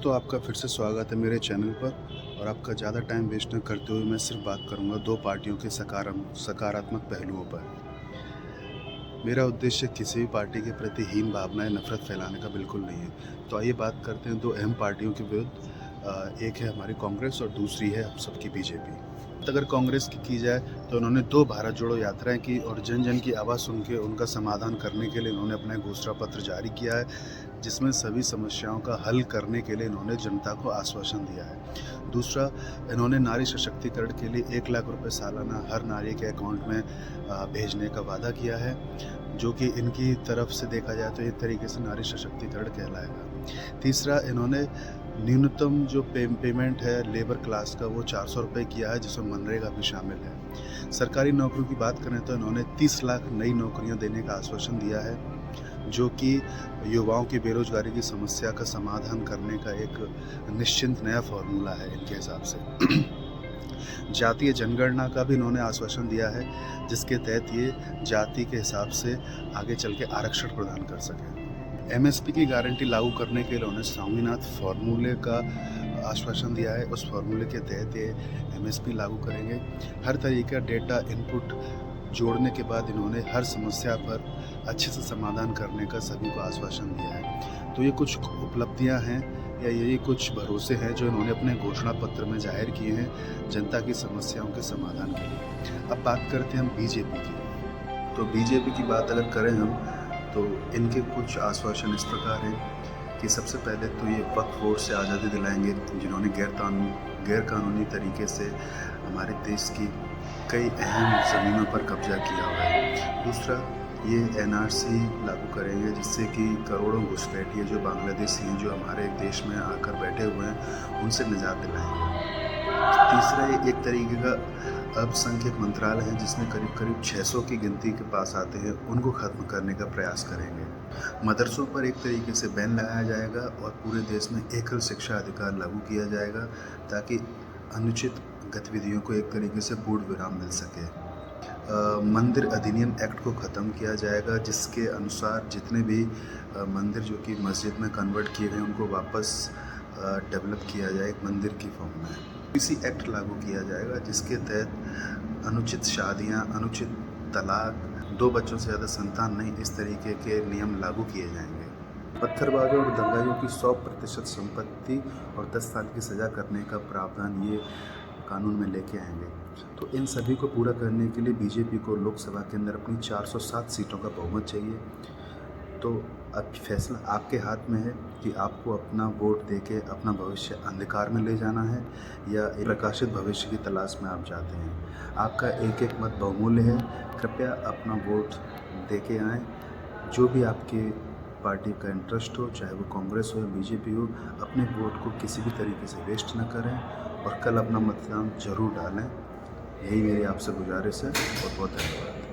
दोस्तों, आपका फिर से स्वागत है मेरे चैनल पर। और आपका ज़्यादा टाइम वेस्ट न करते हुए मैं सिर्फ बात करूंगा दो पार्टियों के सकारात्मक पहलुओं पर। मेरा उद्देश्य किसी भी पार्टी के प्रति हीन भावनाएं, नफरत फैलाने का बिल्कुल नहीं है। तो आइए बात करते हैं दो अहम पार्टियों के विरुद्ध। एक है हमारी कांग्रेस और दूसरी है हम सबकी बीजेपी। अगर कांग्रेस की जाए तो उन्होंने दो भारत जोड़ो यात्राएं की और जन जन की आवाज़ सुन के उनका समाधान करने के लिए उन्होंने अपना घोषणा पत्र जारी किया है, जिसमें सभी समस्याओं का हल करने के लिए इन्होंने जनता को आश्वासन दिया है। दूसरा, इन्होंने नारी सशक्तिकरण के लिए 1 लाख रुपए सालाना हर नारी के अकाउंट में भेजने का वादा किया है, जो कि इनकी तरफ से देखा जाए तो एक तरीके से नारी सशक्तिकरण कहलाएगा। तीसरा, इन्होंने न्यूनतम जो पेमेंट है लेबर क्लास का वो 400 रुपये किया है, जिसमें मनरेगा भी शामिल है। सरकारी नौकरियों की बात करें तो इन्होंने 30 लाख नई नौकरियां देने का आश्वासन दिया है, जो कि युवाओं की बेरोजगारी की समस्या का समाधान करने का एक निश्चिंत नया फॉर्मूला है इनके हिसाब से। जातीय जनगणना का भी इन्होंने आश्वासन दिया है, जिसके तहत ये जाति के हिसाब से आगे चल के आरक्षण प्रदान कर सकें। एमएसपी की गारंटी लागू करने के लिए उन्होंने स्वामीनाथन फार्मूले का आश्वासन दिया है। उस फार्मूले के तहत ये एमएसपी लागू करेंगे। हर तरीके का डेटा इनपुट जोड़ने के बाद इन्होंने हर समस्या पर अच्छे से समाधान करने का सभी को आश्वासन दिया है। तो ये कुछ उपलब्धियां हैं या यही कुछ भरोसे हैं जो इन्होंने अपने घोषणा पत्र में जाहिर किए हैं जनता की समस्याओं के समाधान के लिए। अब बात करते हैं हम बीजेपी की। तो बीजेपी की बात अगर करें हम, तो इनके कुछ आश्वासन इस प्रकार हैं कि सबसे पहले तो ये वक्फ बोर्ड से आज़ादी दिलाएंगे, जिन्होंने गैर कानूनी तरीके से हमारे देश की कई अहम ज़मीनों पर कब्जा किया हुआ है। दूसरा, ये एनआरसी लागू करेंगे, जिससे कि करोड़ों घुसपैठिए जो बांग्लादेशी हैं, जो हमारे देश में आकर बैठे हुए हैं, उनसे निजात दिलाएंगे। तीसरा, ये एक तरीके का अल्पसंख्यक मंत्रालय है, जिसमें करीब करीब 600 की गिनती के पास आते हैं, उनको ख़त्म करने का प्रयास करेंगे। मदरसों पर एक तरीके से बैन लगाया जाएगा और पूरे देश में एकल शिक्षा अधिकार लागू किया जाएगा, ताकि अनुचित गतिविधियों को एक तरीके से पूर्ण विराम मिल सके। मंदिर अधिनियम एक्ट को ख़त्म किया जाएगा, जिसके अनुसार जितने भी मंदिर जो कि मस्जिद में कन्वर्ट किए गए उनको वापस डेवलप किया जाए एक मंदिर की फॉर्म में। इसी एक्ट लागू किया जाएगा, जिसके तहत अनुचित शादियां, अनुचित तलाक, 2 बच्चों से ज़्यादा संतान नहीं, इस तरीके के नियम लागू किए जाएंगे। पत्थरबाजों और दंगाइयों की 100% संपत्ति और 10 साल की सज़ा करने का प्रावधान ये कानून में लेके आएंगे। तो इन सभी को पूरा करने के लिए बीजेपी को लोकसभा के अंदर अपनी 407 सीटों का बहुमत चाहिए। तो अब फैसला आपके हाथ में है कि आपको अपना वोट देके अपना भविष्य अंधकार में ले जाना है या एक प्रकाशित भविष्य की तलाश में आप जाते हैं। आपका एक एक मत बहुमूल्य है। कृपया अपना वोट देके आएँ। जो भी आपके पार्टी का इंटरेस्ट हो, चाहे वो कांग्रेस हो या बीजेपी हो, अपने वोट को किसी भी तरीके से वेस्ट न करें और कल अपना मतदान जरूर डालें। यही मेरी आपसे गुजारिश है और बहुत धन्यवाद।